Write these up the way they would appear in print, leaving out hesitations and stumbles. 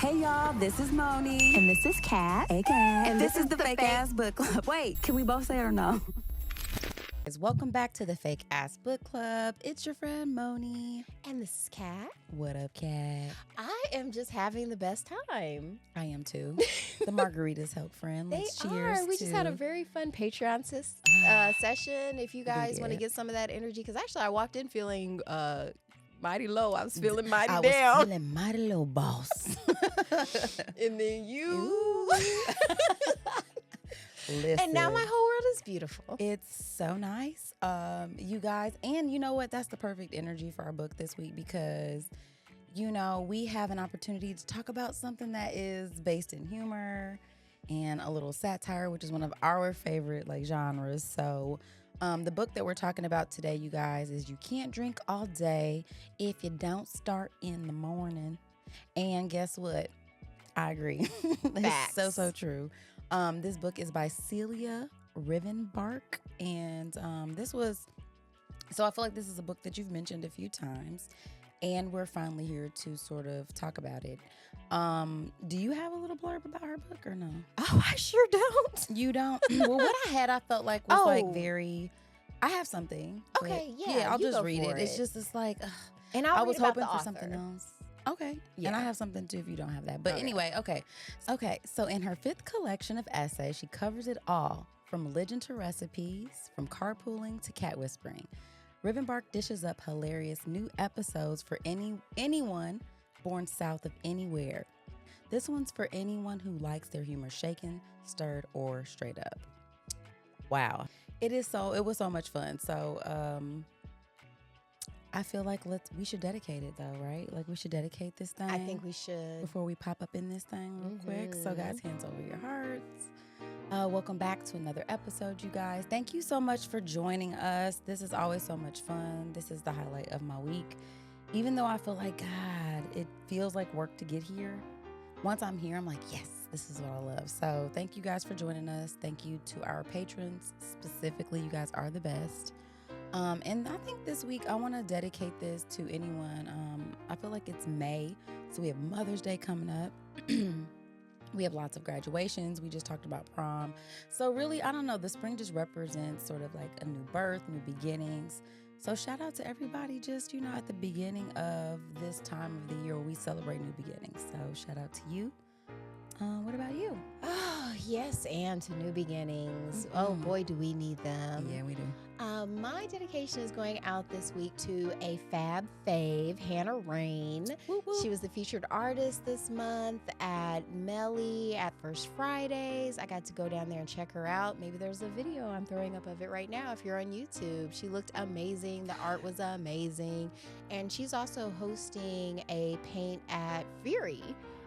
Hey y'all, this is Moni. And this is Kat. Hey Kat. And this is the Fake Ass Book Club. Wait, can we both say it or no? Welcome back to the Fake Ass Book Club. It's your friend Moni. And this is Kat. What up, Kat? I am just having the best time. I am too. The margaritas help, friend. Let's cheers. We just had a very fun Patreon session. If you guys want to get some of that energy, because actually I walked in feeling mighty low. I was feeling mighty down. I was feeling mighty low, boss. And then you. Listen, and now my whole world is beautiful. It's so nice, you guys. And you know what? That's the perfect energy for our book this week because, you know, we have an opportunity to talk about something that is based in humor and a little satire, which is one of our favorite genres. So the book that we're talking about today, you guys, is You Can't Drink All Day If You Don't Start in the Morning. And guess what? I agree. It's so true. This book is by Celia Rivenbark, and so I feel like this is a book that you've mentioned a few times, and we're finally here to sort of talk about it. Do you have a little blurb about her book or no? Oh, I sure don't. You don't? Well, what I had, I felt like was very. I have something. Okay, yeah, I'll just read it. It's like, and I was hoping for author. something else. Okay. Yeah. And I have something too if you don't have that. But anyway, okay. So in her 5th collection of essays, she covers it all, from religion to recipes, from carpooling to cat whispering. Rivenbark dishes up hilarious new episodes for anyone born south of anywhere. This one's for anyone who likes their humor shaken, stirred, or straight up. Wow. It was so much fun. So I feel like we should dedicate it though, right? Like we should dedicate this thing. I think we should. Before we pop up in this thing real quick. So guys, hands over your hearts. Welcome back to another episode, you guys. Thank you so much for joining us. This is always so much fun. This is the highlight of my week. Even though I feel like, God, it feels like work to get here. Once I'm here, I'm like, yes, this is what I love. So thank you guys for joining us. Thank you to our patrons. Specifically, you guys are the best. And I think this week I want to dedicate this to anyone. I feel like it's May, so we have Mother's Day coming up. We have lots of graduations. We just talked about prom. So really, I don't know, the spring just represents sort of like a new birth, new beginnings. So shout out to everybody just, at the beginning of this time of the year where we celebrate new beginnings. So shout out to you. What about you? Oh, yes, and to new beginnings. Mm-hmm. Oh, boy, do we need them. Yeah, we do. My dedication is going out this week to a F.A.B. Hannah Rain. Woo, woo. She was the featured artist this month at Melly at First Fridays. I got to go down there and check her out. Maybe there's a video I'm throwing up of it right now if you're on YouTube. She looked amazing. The art was amazing. And she's also hosting a paint at Fury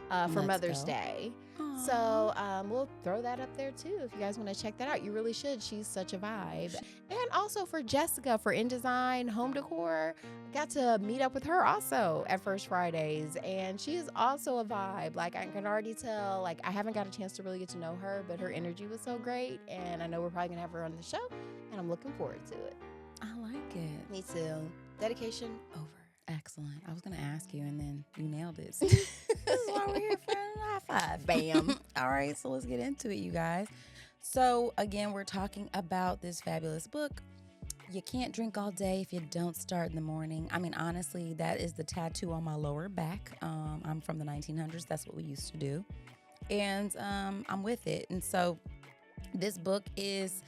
for Mother's Day. Aww. So we'll throw that up there too if you guys want to check that out. You really should. She's such a vibe. And also for Jessica for InDesign Home Decor, got to meet up with her also at First Fridays, and she is also a vibe. Like I can already tell, like I haven't got a chance to really get to know her, but her energy was so great, and I know we're probably gonna have her on the show, and I'm looking forward to it. I like it. Me too. Dedication over. Excellent. I was going to ask you, and then you nailed it. See, this is why we're here, friend. High five. Bam. All right, so let's get into it, you guys. So, again, we're talking about this fabulous book. You can't drink all day if you don't start in the morning. I mean, honestly, that is the tattoo on my lower back. I'm from the 1900s. That's what we used to do. And I'm with it. And so this book it's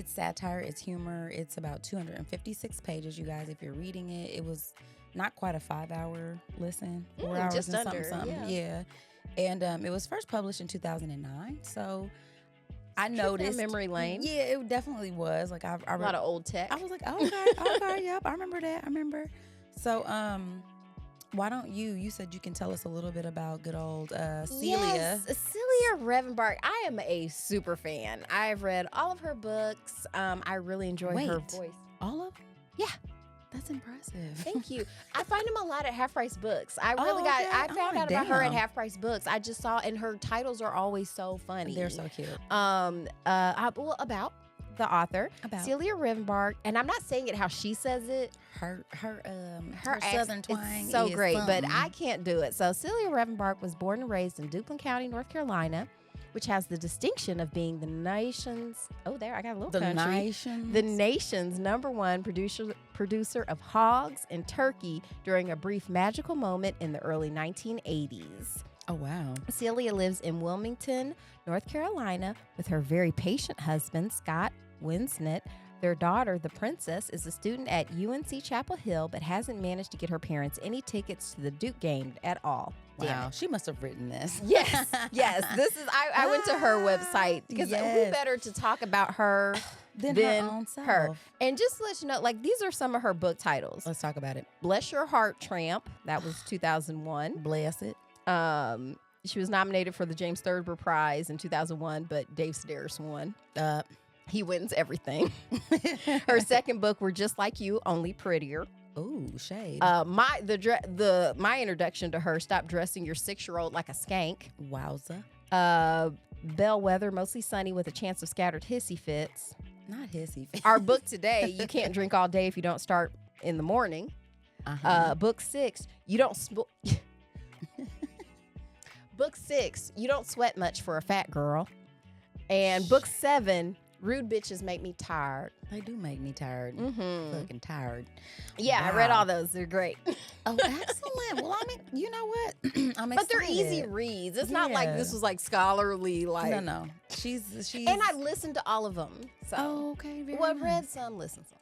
satire, it's humor. It's about 256 pages, you guys. If you're reading it, it was not quite a 5-hour listen. 4 hours just and under, something. Yeah. And it was first published in 2009. So I noticed. Memory lane. Yeah, it definitely was. Like a lot of old tech. I was like, okay, yep, I remember that. I remember. So why don't you said you can tell us a little bit about good old Celia. Yes, Celia Rivenbark. I am a super fan. I've read all of her books. I really enjoy her voice. All of them? Yeah. That's impressive. Thank you. I find them a lot at Half Price Books. I found out about her at Half Price Books. I just saw, and her titles are always so funny. They're so cute. About the author, About Celia Rivenbark, and I'm not saying it how she says it. her Her southern twang is so is great, but something. I can't do it. So Celia Rivenbark was born and raised in Duplin County, North Carolina, which has the distinction of being the nation's the nation's #1 producer of hogs and turkey during a brief magical moment in the early 1980s. Oh, wow. Celia lives in Wilmington, North Carolina, with her very patient husband, Scott Winsnett. Their daughter, the princess, is a student at UNC Chapel Hill, but hasn't managed to get her parents any tickets to the Duke game at all. Damn Wow, it. she must have written this. Yes, yes. This is. I went to her website because who Yes. better to talk about her Than than her own self. her. And just to let you know, like these are some of her book titles. Let's talk about it. Bless Your Heart, Tramp. That was 2001. Bless it. She was nominated for the James Thurber Prize in 2001, but Dave Sedaris won. He wins everything. Her second book, We're Just Like You, Only Prettier. Ooh, shade. My introduction to her, Stop Dressing Your 6-Year-Old Like a Skank. Wowza. Bellwether, Mostly Sunny with a Chance of Scattered Hissy Fits. Not hissy. Our book today, You Can't Drink All Day If You Don't Start in the Morning. Book 6, Book 6, You Don't Sweat Much for a Fat Girl. And book 7, Rude Bitches Make Me Tired. They do make me tired. Fucking tired. Yeah, Wow. I read all those. They're great. Oh, excellent. Well, I mean, you know what? I'm excited. But they're easy reads. It's not like this was like scholarly. Like No. She's. And I listened to all of them. So Oh, okay. Very well, nice. read some, listened some.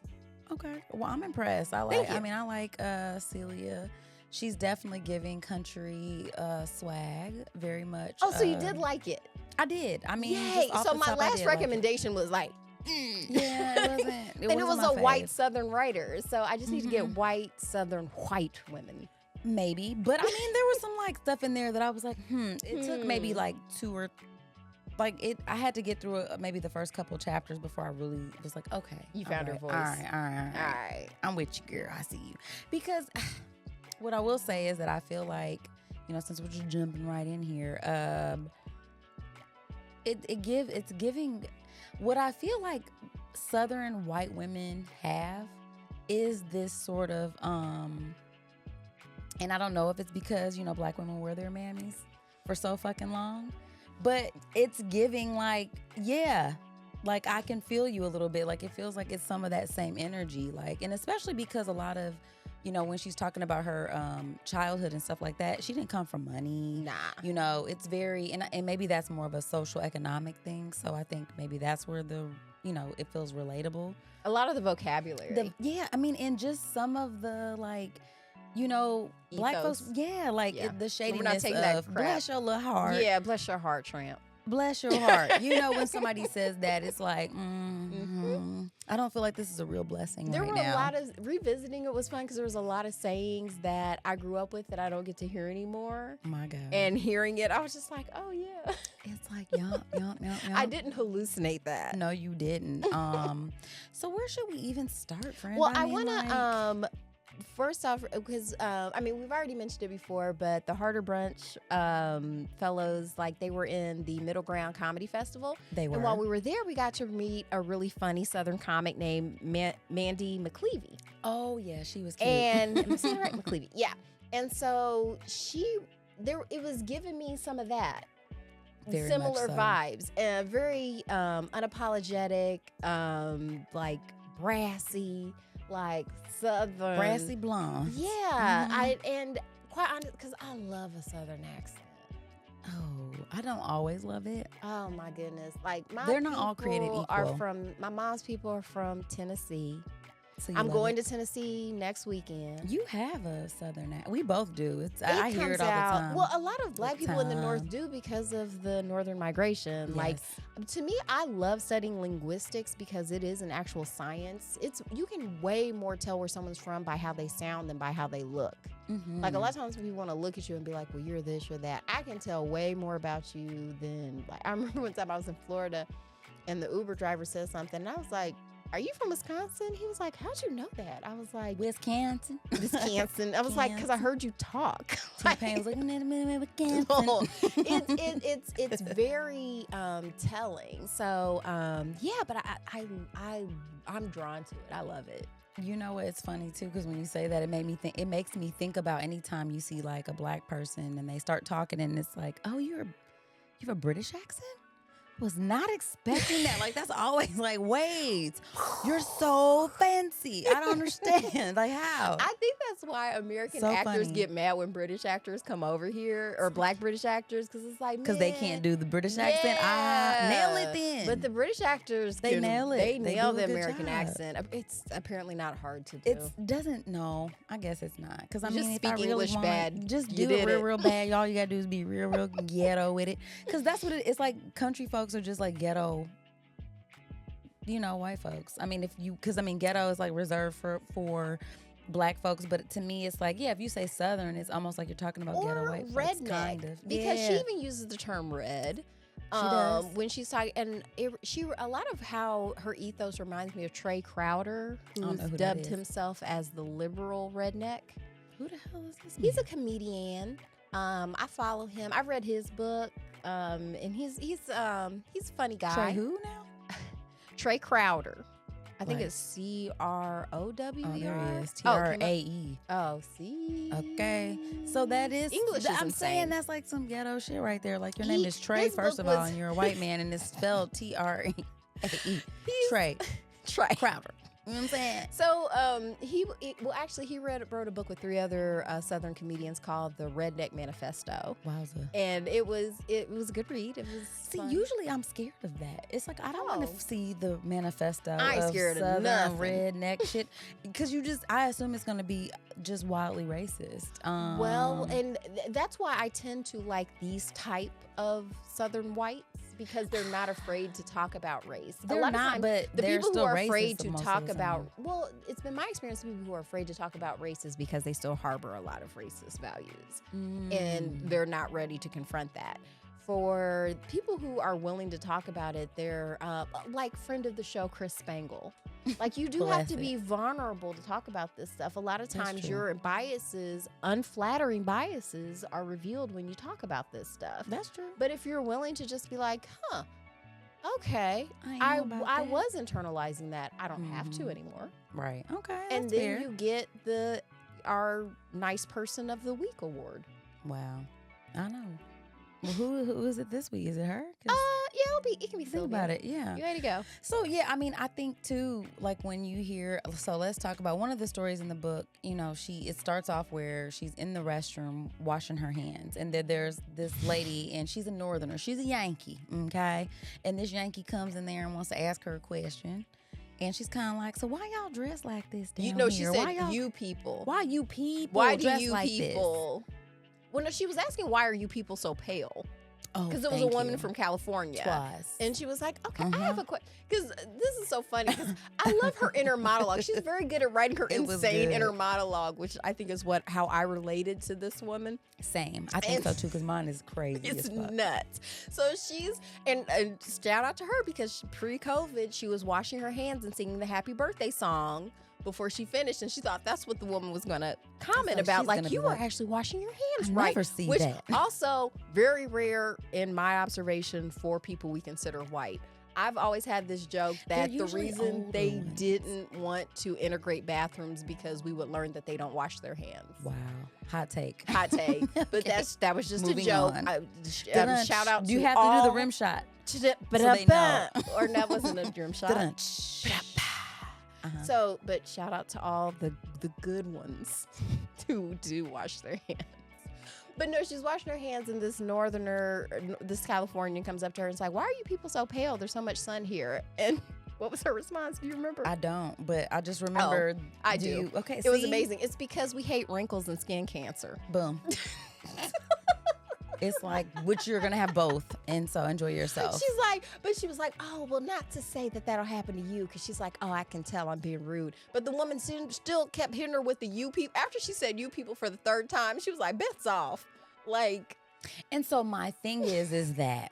Okay. Well, I'm impressed. I like Celia. She's definitely giving country swag very much. Oh, so you did like it? I did. I mean, Yay! just off So the my top, I last did like it. recommendation was like, Yeah, it wasn't. and it was wasn't a my white fave. Southern writer. So I just need to get white Southern white women. Maybe, but I mean, there was some like stuff in there that I was like, It took maybe like I had to get through maybe the first couple chapters before I really was like, okay, You found her voice. All right. I'm with you, girl. I see you. Because what I will say is that I feel like, since we're just jumping right in here, it's giving what I feel like Southern white women have is this sort of and I don't know if it's because Black women wear their mammies for so fucking long, but it's giving like I can feel you a little bit. Like it feels like it's some of that same energy, like, and especially because a lot of when she's talking about her childhood and stuff like that, she didn't come from money. Nah. It's very, and maybe that's more of a social economic thing. So I think maybe that's where it feels relatable. A lot of the vocabulary. And just some of the Black folks, the shadiness taking that of crap. bless your little heart. Yeah, bless your heart, Tramp. Bless your heart. When somebody says that, it's like, I don't feel like this is a real blessing There right were now. a lot of revisiting. It was fun because there was a lot of sayings that I grew up with that I don't get to hear anymore. My God. And hearing it, I was just like, oh yeah. It's like yump. I didn't hallucinate that. No, you didn't. So where should we even start, friend? Well, I want to first off, because we've already mentioned it before, but the Harder Brunch fellows, like they were in the Middle Ground Comedy Festival. They were. And while we were there, we got to meet a really funny Southern comic named Mandy McClevey. Oh yeah, she was cute. And am I saying it right? McClevey. Yeah. And so it was giving me some of that. Very Similar much so. vibes. Very unapologetic, like brassy, like Southern. Brassy blonde. Yeah. And quite honest, because I love a Southern accent. Oh, I don't always love it. Oh my goodness. Like They're not all created people equal. my mom's people are from Tennessee. So you I'm love going it. to Tennessee next weekend. You have a Southern accent. We both do. I hear it all the time. Well, a lot of Black All the people in the North time. do because of the Northern migration. Like, to me, I love studying linguistics because it is an actual science. You can way more tell where someone's from by how they sound than by how they look. Mm-hmm. Like a lot of times when people want to look at you and be like, well, you're this, you're that. I can tell way more about you than, like, I remember one time I was in Florida and the Uber driver said something and I was like, are you from Wisconsin? He was like, how'd you know that? I was like, Wisconsin. Wisconsin. I was like, because I heard you talk. T-Pain was like, Wisconsin. No, it's very telling. So yeah, but I'm drawn to it. I love it. You know what? It's funny too, because when you say that, it makes me think about anytime you see like a black person and they start talking and it's like, oh, you have a British accent? Was not expecting that. Like, that's always like, wait, you're so fancy. I don't understand. Like, how? I think that's why American So actors funny. get mad when British actors come over here, or black British actors, because it's like, Because they man, can't do the British accent. Ah, nail it then. But the British actors, They nail it. They They nail do a the good American job. accent. It's apparently not hard to do. No, I guess it's not. Because I You mean, just if I speak really English wanna, bad, just you do it did real, it. real bad. All you gotta do is be real, real ghetto with it. Because that's what it's like. Country folks are just like ghetto. You know, white folks. I mean, ghetto is like reserved for black folks, but to me, it's like, yeah, if you say Southern, it's almost like you're talking about or ghetto white folks, redneck, kind of. because she Yeah. even uses the term red. She does. When she's talking, and a lot of how her ethos reminds me of Trey Crowder, don't who's know who that dubbed is. himself as the liberal redneck. Who the hell is this? He's a man? comedian. I follow him. I read his book, and he's a funny guy. Trey who now? Trey Crowder. I think Like- it's CROWER. Oh, there he is. Oh, can TRAE. Oh, see. Okay. So that is English is I'm saying insane. that's like some ghetto shit right there. Like your name is Trey, his first book of all, was- and you're a white man, and it's spelled TRAE. Trey Trey. Crowder. You know what I'm saying? So he wrote a book with 3 other Southern comedians called The Redneck Manifesto, Wowza. and it was a good read. It was See, fun. usually I'm scared of that. It's like I don't want Oh. to see the manifesto I ain't of scared of Southern nothing. redneck shit because I assume it's gonna be just wildly racist. Well, and that's why I tend to like these type of Southern whites, because they're not afraid to talk about race. They're a lot not, of times, but the they're people who still are racist afraid to most of talk the about, time. well, it's been my experience, people who are afraid to talk about race is because they still harbor a lot of racist values, and they're not ready to confront that. For people who are willing to talk about it, they're like friend of the show, Chris Spangle. Like, you do have to Bless be vulnerable to talk about this stuff. A lot of That's times true. your biases, unflattering biases, are revealed when you talk about this stuff. That's true. But if you're willing to just be like, huh, okay, I ain't know about I that. was internalizing that. I don't have to Mhm. anymore. Right. Okay. And that's then fair. you get our Nice Person of the Week award. Wow. I know. Well, who is it this week? Is it her? 'Cause Yeah, it can be think Sylvia. about it. Yeah. You ready to go? So yeah, I mean, I think too, like when you hear, so let's talk about one of the stories in the book. You know, it starts off where she's in the restroom washing her hands, and then there's this lady, and she's a Northerner, she's a Yankee, okay, and this Yankee comes in there and wants to ask her a question, and she's kind of like, so why y'all dress like this down You know, she here? said, Why y'all- you people. Why you people? Why do dress you like people? Well, no, she was asking, why are you people so pale? This? Because it was a woman from California. Twice. And she was like, okay, I Uh-huh. have a question. Because this is so funny. Because I love her inner monologue. She's very good at writing her It was insane good. inner monologue, which I think is how I related to this woman. Same. I think And- so too, because mine is crazy. It's as fuck. nuts. So she's, and shout out to her, because pre-COVID, she was washing her hands and singing the happy birthday song before she finished, and she thought that's what the woman was going to comment like, about. she's Like, gonna you be were like, actually washing your hands I right. never see Which that. also very rare in my observation for people we consider white. I've always had this joke that the usually reason older they ones. didn't want to integrate bathrooms because we would learn that they don't wash their hands. Wow. Hot take. Hot take, but Okay. that was just Moving a joke. on. Shout out to You have to all do the rim shot. they know. or that wasn't a drum shot. Dun-dun. Uh-huh. So, but shout out to all the good ones who do wash their hands. But no, she's washing her hands, and this this Californian comes up to her and is like, why are you people so pale? There's so much sun here. And what was her response? Do you remember? I don't, but I just remember. I do. Okay, It was see? amazing. It's because we hate wrinkles and skin cancer. Boom. It's like, which you're gonna have both, and so enjoy yourself. She was like, oh, well, not to say that that'll happen to you, because she's like, oh, I can tell I'm being rude. But the woman still kept hitting her with the you people. After she said you people for the 3rd time, she was like, bets off. Like, And so my thing is that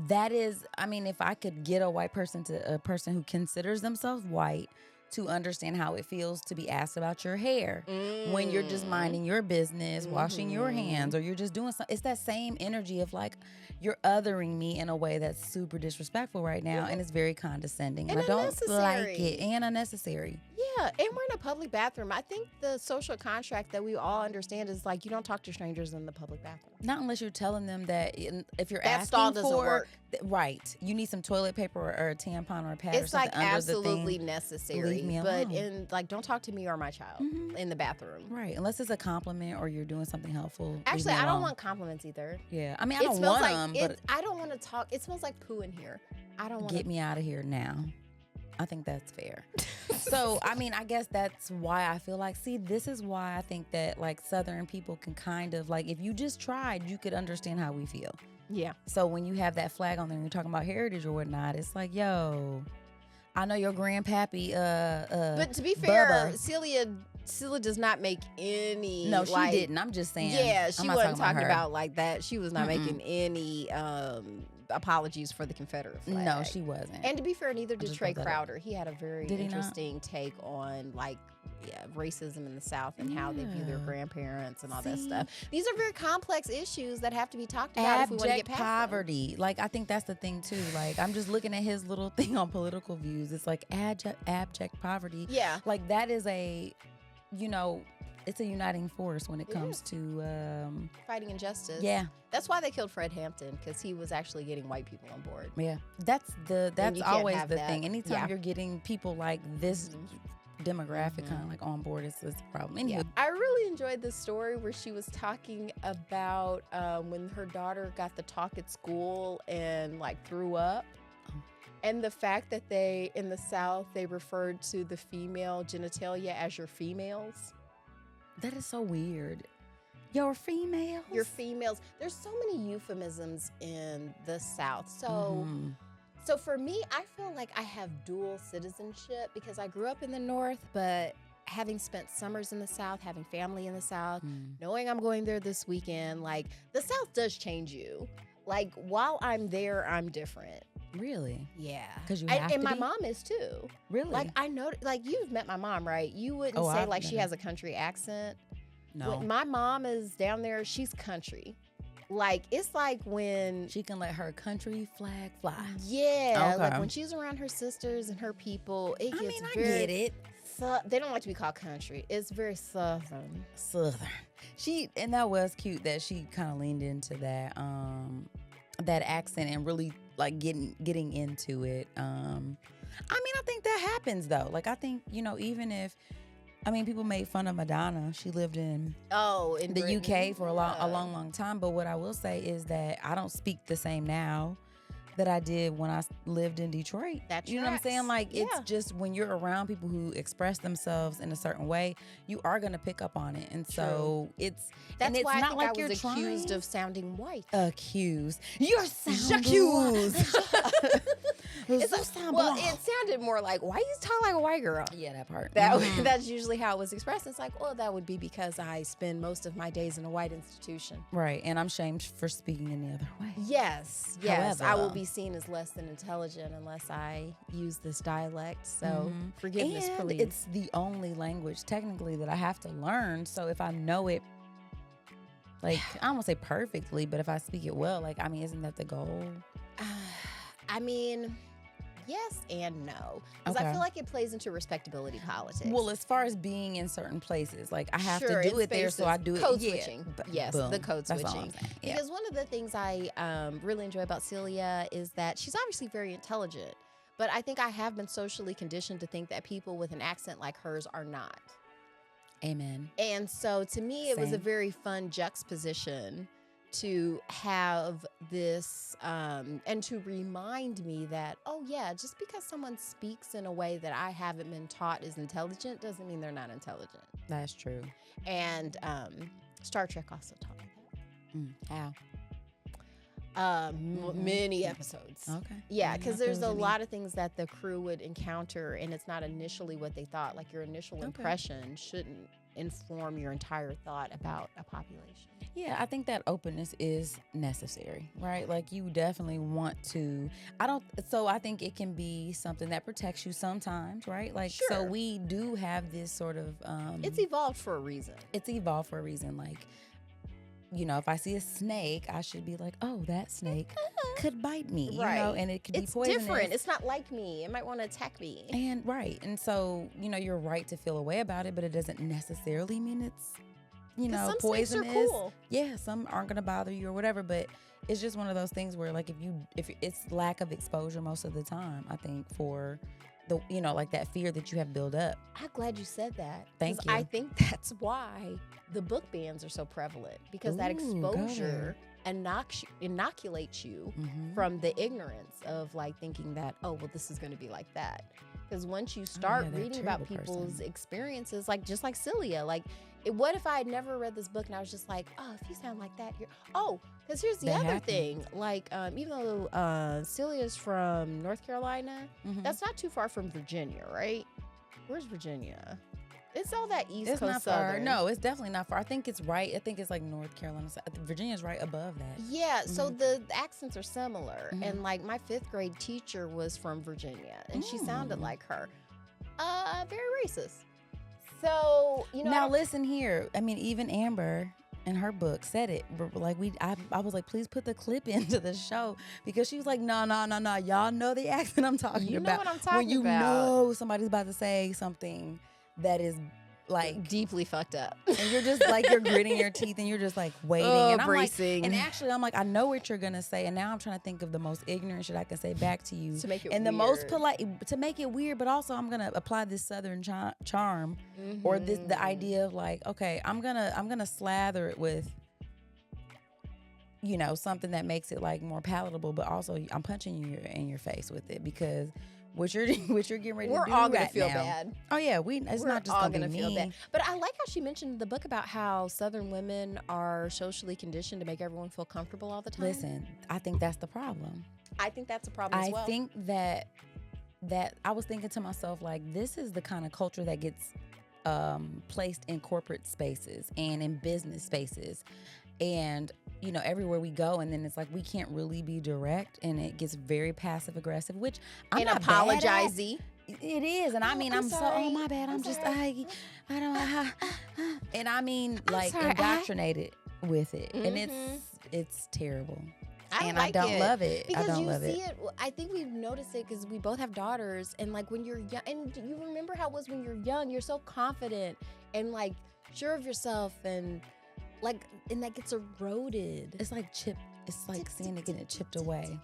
that is, I mean, if I could get a white person to a person who considers themselves white to understand how it feels to be asked about your hair when you're just minding your business, washing your hands, or you're just doing something. It's that same energy of like, you're othering me in a way that's super disrespectful right now, and it's very condescending. And I don't like it, and unnecessary. Yeah, and we're in a public bathroom. I think the social contract that we all understand is like, you don't talk to strangers in the public bathroom. Not unless you're telling them that if you're that stall asking doesn't for work. Right, you need some toilet paper or a tampon or a pad or It's something like under absolutely the thing. necessary. Leave me but alone. in like, don't talk to me or my child in the bathroom. Right, unless it's a compliment or you're doing something helpful. Actually, I don't want compliments either. Yeah, I mean, I don't want them, but I don't want to talk. It smells like poo in here. I don't want get me out of here now. I think that's fair. So, I mean, I guess that's why I feel like, see, this is why I think that like Southern people can kind of like, if you just tried, you could understand how we feel. Yeah. So when you have that flag on there and you're talking about heritage or whatnot, it's like, yo, I know your grandpappy, But to be fair, Bubba. Celia does not make any. No, she like, didn't. I'm just saying. Yeah, she I'm not wasn't talking her. about like that. She was not making any apologies for the Confederate flag. No, she wasn't. And to be fair, neither did just Trey brought that up. Crowder. He had a very Did he not? interesting take on like racism in the South and how they view their grandparents and all that See? stuff. These are very complex issues that have to be talked about if we want to get Abject past them. poverty. Like, I think that's the thing too. Like, I'm just looking at his little thing on political views. It's like abject poverty. Yeah. Like, that is a, it's a uniting force when it comes to Fighting injustice. yeah. That's why they killed Fred Hampton, because he was actually getting white people on board. Yeah. That's you can't always have the that. thing. Anytime Yeah. you're getting people like this demographic kind of like on board, it's a problem. Anyway. Yeah. I really enjoyed this story where she was talking about when her daughter got the talk at school and like threw up. And the fact that they, in the South, they referred to the female genitalia as your females. That is so weird. Your females? Your females. There's so many euphemisms in the South. So, so for me, I feel like I have dual citizenship because I grew up in the North, but having spent summers in the South, having family in the South, knowing I'm going there this weekend, like the South does change you. Like while I'm there, I'm different. Really? Yeah. Because you And, have and to my be? mom is too. Really? Like I know, like you've met my mom, right? You wouldn't Oh, say I've like met she her. has a country accent. No. When my mom is down there, she's country. Like it's like when She can let her country flag fly. yeah, like Okay. when she's around her sisters and her people, it gets I mean, I very. get it. They don't like to be called country. It's very southern. Southern. And that was cute that she kind of leaned into that that accent and really like getting into it. I mean, I think that happens though. Like I think, even if people made fun of Madonna. She lived in In the Britain. UK for a long time. But what I will say is that I don't speak the same now that I did when I lived in Detroit. That You know what I'm saying? tracks. Like it's Yeah. just when you're around people who express themselves in a certain way, you are gonna pick up on it. And so it's That's and it's why I not think like I was you're accused trying. of sounding white. Accused. You're sound J'accuse. It's Well, it sounded more like, why you talking like a white girl? yeah, that part. That Mhm. that's usually how it was expressed. It's like, well, that would be because I spend most of my days in a white institution. Right, and I'm shamed for speaking any other way. Yes, yes. I will However- be seen as less than intelligent unless I use this dialect. So forgiveness, And please. it's the only language technically that I have to learn. So if I know it, like I don't want to say perfectly, but if I speak it well, like isn't that the goal? I mean, yes and no. Because I Okay. feel like it plays into respectability politics. Well, as far as being in certain places, like I have Sure, to do in it there, so I spaces. do it. Code yeah, switching. b- Yes, boom. the code That's all I'm switching. saying. Yeah. Because one of the things I really enjoy about Celia is that she's obviously very intelligent, but I think I have been socially conditioned to think that people with an accent like hers are not. Amen. And so to me, it was a Same. very fun juxtaposition to have this and to remind me that, oh yeah, just because someone speaks in a way that I haven't been taught is intelligent doesn't mean they're not intelligent. That's true. And Star Trek also taught me How? that. Many episodes. Okay. Yeah, Maybe because not there's a those any- lot of things that the crew would encounter, and it's not initially what they thought. Like your initial impression shouldn't inform your entire thought about a population. Yeah, I think that openness is necessary, right? Like you definitely want to, I think it can be something that protects you sometimes, right? Like, so Sure. we do have this sort of, It's evolved for a reason. Like, you know, if I see a snake, I should be like, oh, that snake could bite me, you know, and it could be poisonous. It's different. It's not like me. It might want to attack me. And and so, you know, you're right to feel a way about it, but it doesn't necessarily mean it's, you know, some poisonous. snakes are cool. Yeah, some aren't gonna bother you or whatever, but it's just one of those things where, like, if it's lack of exposure most of the time, I think, for the, you know, like that fear that you have built up. I'm glad you said that. Thank you. I think that's why the book bans are so prevalent, because that exposure inoculates you from the ignorance of like thinking that, oh, well, this is going to be like that. Because once you start reading about people's experiences, like just like Celia, like what if I had never read this book and I was just like, oh, if you sound like that, because here's the other thing. Like, even though Celia's from North Carolina, that's not too far from Virginia, right? Where's Virginia? It's all that East Coast not Southern. far. No, it's definitely not far. I think it's right. I think it's like North Carolina. Virginia's right above that. Yeah, so the accents are similar. And like my 5th grade teacher was from Virginia, and she sounded like her. Very racist. So, you know. Now listen here. I mean, even Amber in her book said it. Like I was like, please put the clip into the show, because she was like, no. Y'all know the accent I'm talking about. You know what I'm talking about. When you know somebody's about to say something that is like deeply fucked up, and you're just like, you're gritting your teeth and you're just like waiting, and I'm bracing. like, and actually I'm like, I know what you're gonna say, and now I'm trying to think of the most ignorant shit I can say back to you to make it and weird. the most polite to make it weird, but also I'm gonna apply this Southern charm or the idea of like, okay, I'm gonna slather it with, you know, something that makes it like more palatable, but also I'm punching you in your face with it, because what you're getting ready to do we're all gonna right feel now. bad. Oh yeah, it's not just gonna be feel me. bad. But I like how she mentioned in the book about how Southern women are socially conditioned to make everyone feel comfortable all the time. Listen, I think that's the problem. I think that's a problem as well. I think that I was thinking to myself, like, this is the kind of culture that gets placed in corporate spaces and in business spaces, and you know, everywhere we go, and then it's like we can't really be direct, and it gets very passive aggressive, which I'm not apologizey. It is, and I mean, I'm sorry. So, oh my bad, I'm just I don't and I mean, like, indoctrinated with it, and it's terrible. And I don't love it. Because I don't you love see it. I think we've noticed it because we both have daughters, and like when you're young, and you remember how it was when you're young, you're so confident and like sure of yourself, and like, and that gets eroded. It's like seeing it getting chipped away.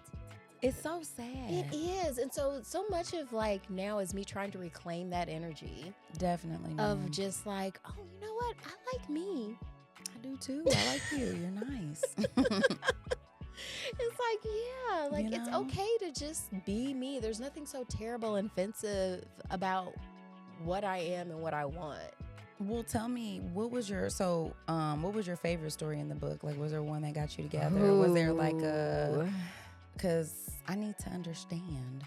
It's so sad. It is. And so much of like now is me trying to reclaim that energy. Definitely. Of just like, oh, you know what? I like me. I do too. I like you. You're nice. It's like, yeah, like, you know? It's okay to just be me. There's nothing so terrible and offensive about what I am and what I want. Well, tell me, what was your favorite story in the book? Like, was there one that got you together? Ooh. Was there like because I need to understand.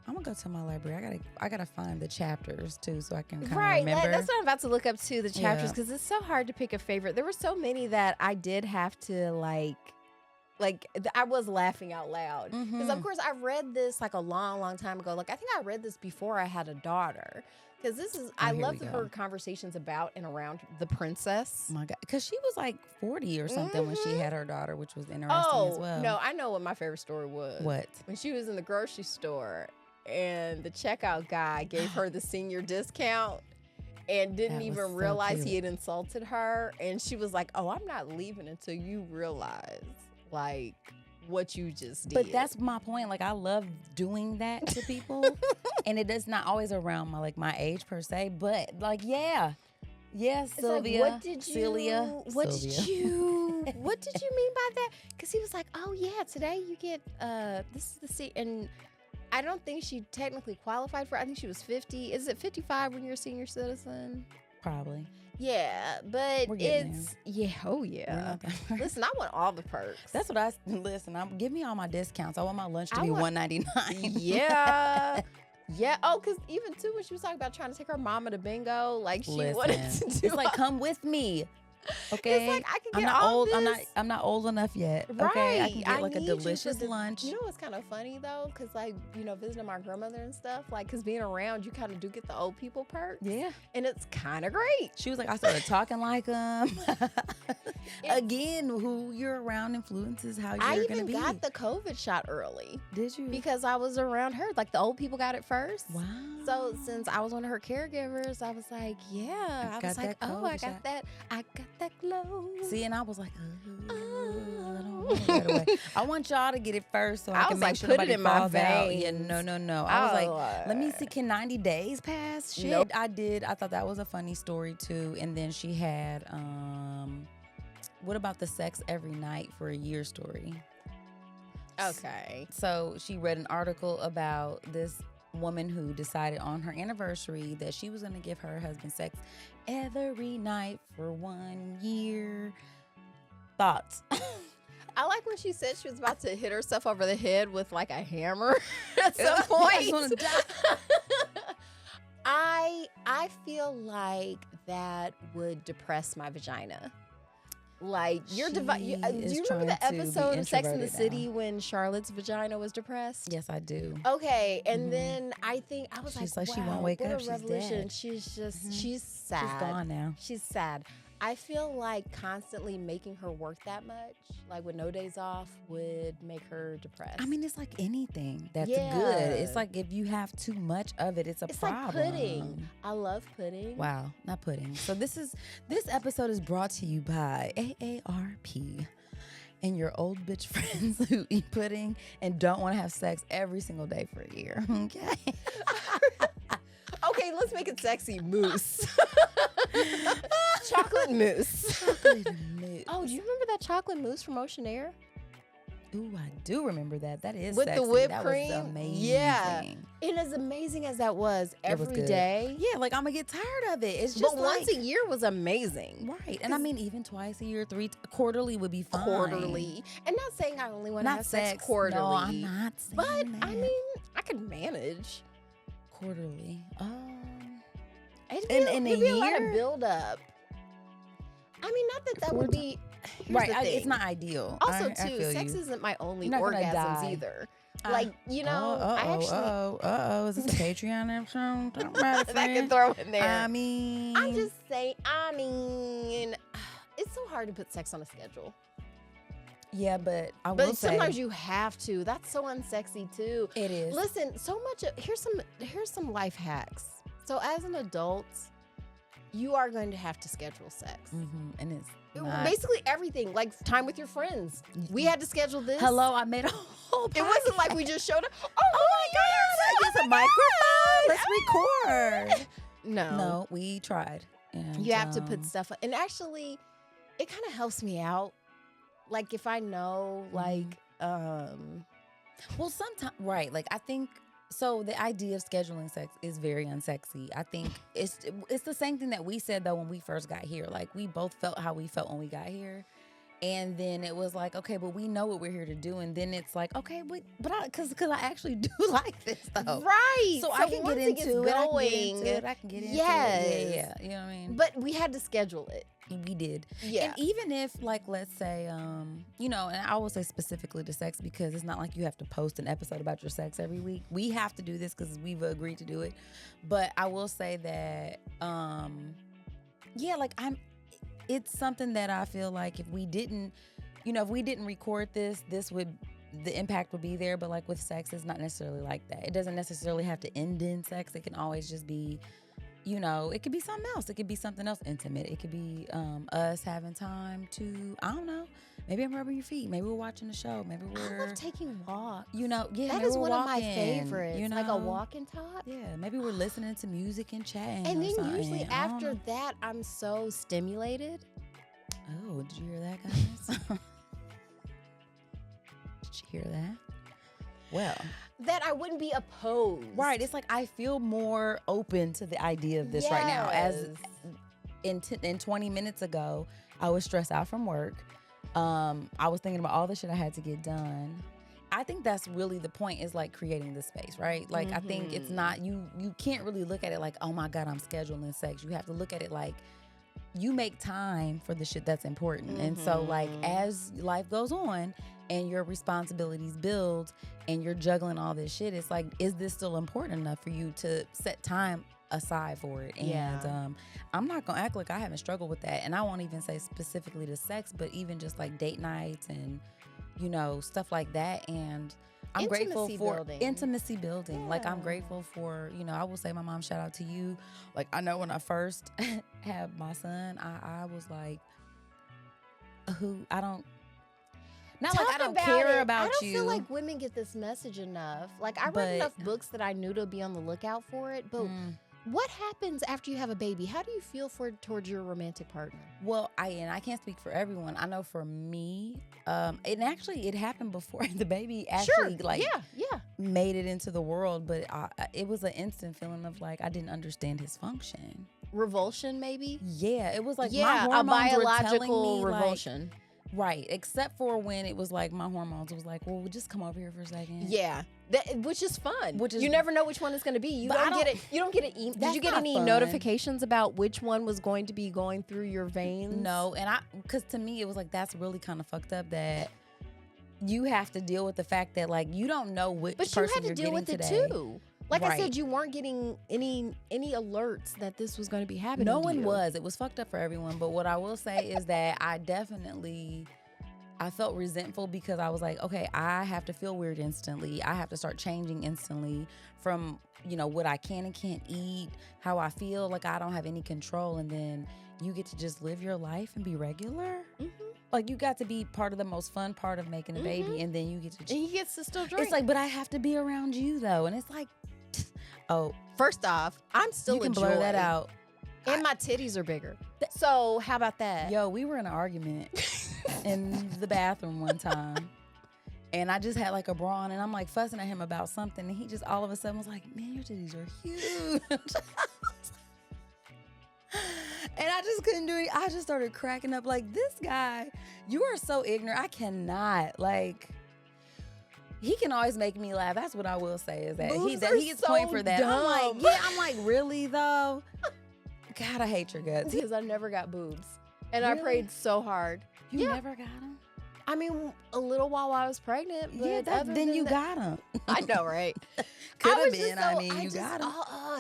I'm gonna go to my library. I gotta find the chapters too, so I can kind of remember. That's what I'm about to look up too, the chapters, because it's so hard to pick a favorite. There were so many that I did have to like I was laughing out loud because of course I read this like a long time ago. Like I think I read this before I had a daughter. Because I love her conversations about and around the princess. Oh my God. Because she was like 40 or something when she had her daughter, which was interesting as well. No, I know what my favorite story was. What? When she was in the grocery store and the checkout guy gave her the senior discount and didn't even realize he had insulted her. And she was like, oh, I'm not leaving until you realize, like, what you just did. But that's my point. Like, I love doing that to people. And it is not always around my age per se, but like, yes, Sylvia, like, what did you mean by that? Because he was like, oh yeah, today you get this is the seat, and I don't think she technically qualified for it. I think she was 50. Is it 55 when you're a senior citizen? Probably. Yeah, but it's there. Yeah. Oh yeah. Listen, I want all the perks. That's what give me all my discounts. I want my lunch to be $1.99. Yeah. Yeah. Oh, because even too when she was talking about trying to take her mama to bingo, like she wanted to do. It's like, come with me. Okay, It's like I can I'm get not all old. this. I'm not old enough yet. Right. Okay, I can get like a need you for delicious this. lunch. You know what's kind of funny though, because like visiting my grandmother and stuff, like because being around, you kind of do get the old people perks. Yeah, and it's kind of great. she was like, I started talking like them. Again, who you're around influences how you're gonna be. I even got the COVID shot early. Did you? Because I was around her. Like the old people got it first. Wow. So since I was one of her caregivers, I was like, yeah. I was like, oh, I got that. I got that glow. See, and I was like, I don't want it right away. I want y'all to get it first so I can make sure put nobody it in my falls out. veins. Yeah, no. I was like, let me see, can 90 days pass? Shit, Nope. I did. I thought that was a funny story too. And then she had, what about the sex every night for a year story? Okay. So she read an article about this woman who decided on her anniversary that she was going to give her husband sex every night for 1 year. Thoughts? I like when she said she was about to hit herself over the head with like a hammer at some point. I just want to die. I feel like that would depress my vagina. Like do you remember the episode of Sex and the City when Charlotte's vagina was depressed? Yes, I do. Okay, and then I think I was She's like, like, wow, she won't wake what up. a She's revolution. dead. She's just she's sad. She's gone now. She's sad. I feel like constantly making her work that much, like with no days off, would make her depressed. I mean, it's like anything that's Yeah. good. It's like if you have too much of it, it's a problem. It's like pudding. I love pudding. Wow, not pudding. So this episode is brought to you by AARP and your old bitch friends who eat pudding and don't want to have sex every single day for a year. Okay. Okay, let's make it sexy. Mousse. Chocolate mousse. Chocolate mousse. Oh, do you remember that chocolate mousse from Oceanair? Ooh, I do remember that. That is with sexy. the whipped that cream. Was amazing. Yeah, and as amazing as that was every good. day. Yeah, like I'm gonna get tired of it. It's just but once a year was amazing, right? And I mean, even twice a year, quarterly would be fine. Quarterly, and not saying I only want to have sex quarterly. No, I'm not saying but that. I mean, I could manage quarterly. It'd be a lot of build up. I mean, not that would be right. It's not ideal. Also, I too, sex isn't my only You're not gonna orgasms die. either. Like I actually. Is this a Patreon episode? Don't matter, that can throw in there. I mean, I'm just saying. I mean, it's so hard to put sex on a schedule. Yeah, but But sometimes you have to. That's so unsexy too. It is. Listen, so much. Here's some life hacks. So as an adult, you are going to have to schedule sex. And it's basically everything, like time with your friends. We had to schedule this. Hello, I made a whole podcast. It wasn't like we just showed up. Oh my God, use a microphone. Let's record. No, we tried. And, you have to put stuff. And actually, it kind of helps me out. Like if I know, like, well, sometimes, right? Like I think. So the idea of scheduling sex is very unsexy. I think it's the same thing that we said though when we first got here. Like we both felt how we felt when we got here, and then it was like, okay, but we know what we're here to do, and then it's like, okay, but because I actually do like this though, right? So I can get into it. I can get into it. Yeah. You know what I mean? But we had to schedule it. We did. Yeah. And even if, like, let's say, and I will say specifically to sex because it's not like you have to post an episode about your sex every week. We have to do this because we've agreed to do it. But I will say that, it's something that I feel like if we didn't record this the impact would be there. But like with sex, it's not necessarily like that. It doesn't necessarily have to end in sex. It can always just be, it could be something else. It could be something else intimate. It could be us having time to, I don't know. Maybe I'm rubbing your feet. Maybe we're watching a show. Maybe we're... I love taking walks. That is one of my favorites. Like a walk and talk. Yeah, maybe we're listening to music and chatting. And then usually after that, I'm so stimulated. Oh, did you hear that, guys? Did you hear that? Well... that I wouldn't be opposed. Right. It's like I feel more open to the idea of this right now. As in 20 minutes ago, I was stressed out from work. I was thinking about all the shit I had to get done. I think that's really the point, is like creating the space, right? Like I think it's not, you can't really look at it like, oh my God, I'm scheduling sex. You have to look at it like you make time for the shit that's important. And so like as life goes on and your responsibilities build and you're juggling all this shit, it's like, is this still important enough for you to set time aside for it? And I'm not gonna act like I haven't struggled with that. And I won't even say specifically to sex, but even just like date nights and, you know, stuff like that. And I'm grateful for intimacy building. Like I'm grateful for, you know, I will say, my mom, shout out to you. Like I know when I first had my son, I was like, not Talk like I don't about care it. about you. I don't feel like women get this message enough. Like I read enough books that I knew to be on the lookout for it. But what happens after you have a baby? How do you feel towards your romantic partner? Well, I can't speak for everyone. I know for me, and actually it happened before the baby actually made it into the world. But it was an instant feeling of like I didn't understand his function. Revulsion, maybe? Yeah, it was like my hormones a biological were telling me, revulsion. Like, right, except for when it was like my hormones was like, well, just come over here for a second. Yeah, which is fun. You never know which one it's going to be. You don't get it. You don't get it. Did you get any notifications about which one was going to be going through your veins? No, and because to me it was like that's really kind of fucked up that you have to deal with the fact that like you don't know which person you're getting today. But you had to deal with it too. Like I said, you weren't getting any alerts that this was going to be happening. No one was. It was fucked up for everyone. But what I will say is that I felt resentful because I was like, okay, I have to feel weird instantly. I have to start changing instantly from, you know, what I can and can't eat, how I feel like I don't have any control. And then you get to just live your life and be regular. Like you got to be part of the most fun part of making a baby. And then you get to... And he gets to still drink. It's like, but I have to be around you though. And it's like... Oh, first off, I'm still you can blur that out. And my titties are bigger. So how about that? Yo, we were in an argument in the bathroom one time. And I just had like a bra on and I'm like fussing at him about something. And he just all of a sudden was like, man, your titties are huge. And I just couldn't do it. I just started cracking up like, this guy, you are so ignorant. I cannot like... He can always make me laugh. That's what I will say is that he gets so point for that. Dumb. I'm like, really though? God, I hate your guts. Because I never got boobs. And Really? I prayed so hard. You never got them? I mean, a little while I was pregnant. But Yeah, then you got them. I know, right? Could I have was been. just You got them.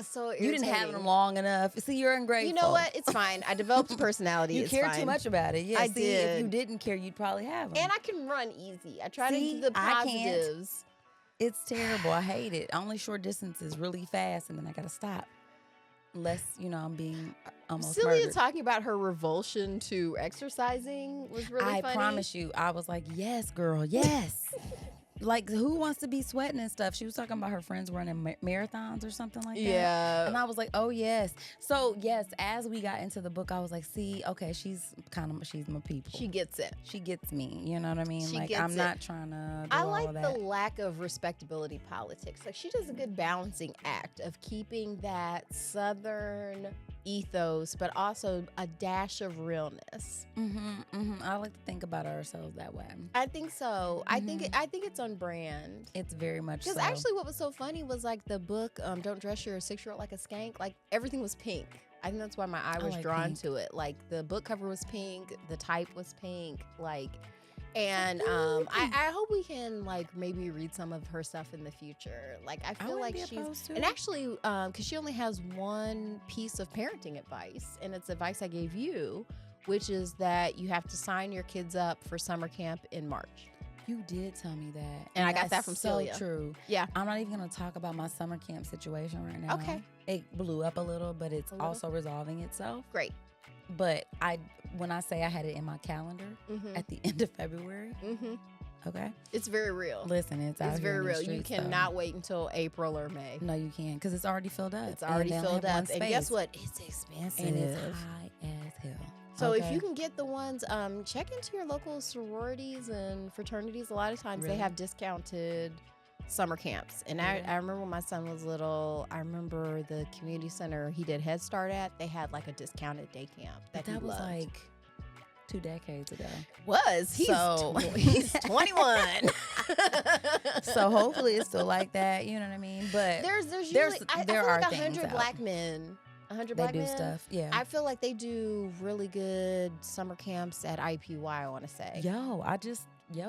So You didn't have irritating. them long enough. See, you're ungrateful. You know what? It's fine. I developed a personality. You It's care fine. too much about it. Yeah, I see, did. if you didn't care, you'd probably have them. And I can run easy. I try to See, do the I can't. positives. It's terrible. I hate it. Only short distances, really fast, and then I gotta stop. Unless, you know, I'm being almost Celia murdered. talking about her revulsion to exercising was really funny. I promise you, I was like, yes, girl, yes. Like, who wants to be sweating and stuff? She was talking about her friends running marathons or something like that. Yeah. And I was like, oh, yes. So, yes, as we got into the book, I was like, see, okay, she's my people. She gets it. She gets me. You know what I mean? She like, gets I'm it. not trying to do I all like of the that. lack of respectability politics. Like, she does a good balancing act of keeping that Southern ethos, but also a dash of realness. I like to think about ourselves that way. I think so. I think it's on brand. It's very much so. Because actually what was so funny was like the book, Don't Dress Your 6-Year-Old Like a Skank, like everything was pink. I think that's why my eye was like drawn pink. to it. Like the book cover was pink, the type was pink, like, and I hope we can like maybe read some of her stuff in the future. Like I feel like she's, and actually, because she only has one piece of parenting advice, and it's advice I gave you, which is that you have to sign your kids up for summer camp in March. You did tell me that. And I got that from Celia. So true. Yeah. I'm not even going to talk about my summer camp situation right now. Okay. It blew up a little, but it's also resolving itself. Great. But when I say I had it in my calendar at the end of February, okay? It's very real. Listen, it's out It's here very in the real. You streets, cannot wait until April or May. No, you can't, because it's already filled up. It's already And they filled only have up. one And guess space. what? It's expensive. And it's high as hell. So if you can get the ones, check into your local sororities and fraternities. A lot of times they have discounted summer camps. And I remember when my son was little, I remember the community center he did Head Start at, they had like a discounted day camp that he was loved. like 2 decades ago. He's 21. So hopefully it's still like that. You know what I mean? But there's usually I there feel are like things 100 out. black men. 100 They black do men. stuff. Yeah. I feel like they do really good summer camps at IPY, I want to say.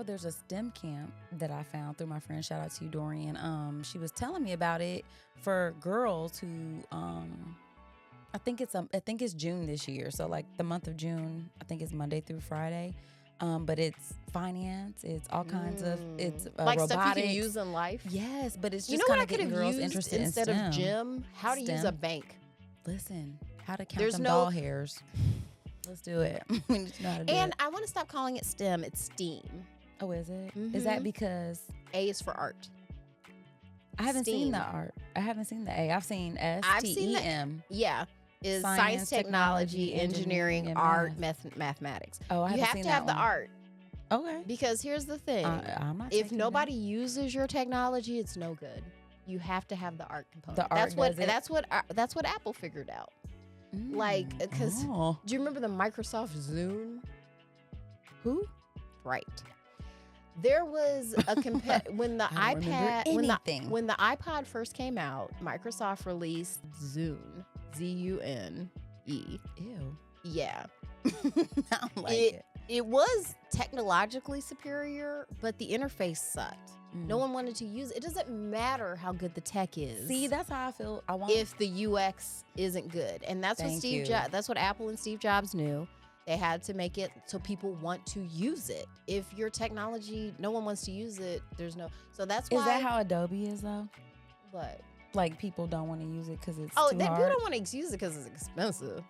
There's a STEM camp that I found through my friend. Shout out to you, Dorian. She was telling me about it for girls who, I think it's June this year. So like the month of June, I think it's Monday through Friday. But it's finance. It's all kinds of. It's like robotics. stuff you can use in life. Yes, but it's just you know what I of could getting have girls used interested instead in STEM. of gym? How to use STEM. a bank. Listen, how to count There's them no- doll hairs. Let's do it. We need to know how to do And it. I want to stop calling it STEM. It's STEAM. Oh, is it? Is that because A is for art. I haven't seen STEAM. the art? I haven't seen the A. I've seen STEM. Yeah. Is Science, science, technology, technology, engineering, and art, mathematics. Oh, I You haven't have seen to that have the one. art. Okay. Because here's the thing. I'm not If taking nobody uses your technology, it's no good. You have to have the art component. The art does it? That's what Apple figured out. that. Like, because Oh. do you remember the Microsoft Zune? Who? Right. There was a when the I don't remember iPad anything. when the iPod first came out, Microsoft released Zune, Zune. Ew. Yeah. I don't like it. It was technologically superior, but the interface sucked. No one wanted to use it. It doesn't matter how good the tech is. See, that's how I feel. I want if the UX isn't good. And that's what Thank Steve you. Jobs, that's what Apple and Steve Jobs knew. They had to make it so people want to use it. If your technology, no one wants to use it, there's no. So that's why. Is that how Adobe is though? What? Like people don't want to use it because it's Oh, too people hard. don't want to use it because it's expensive.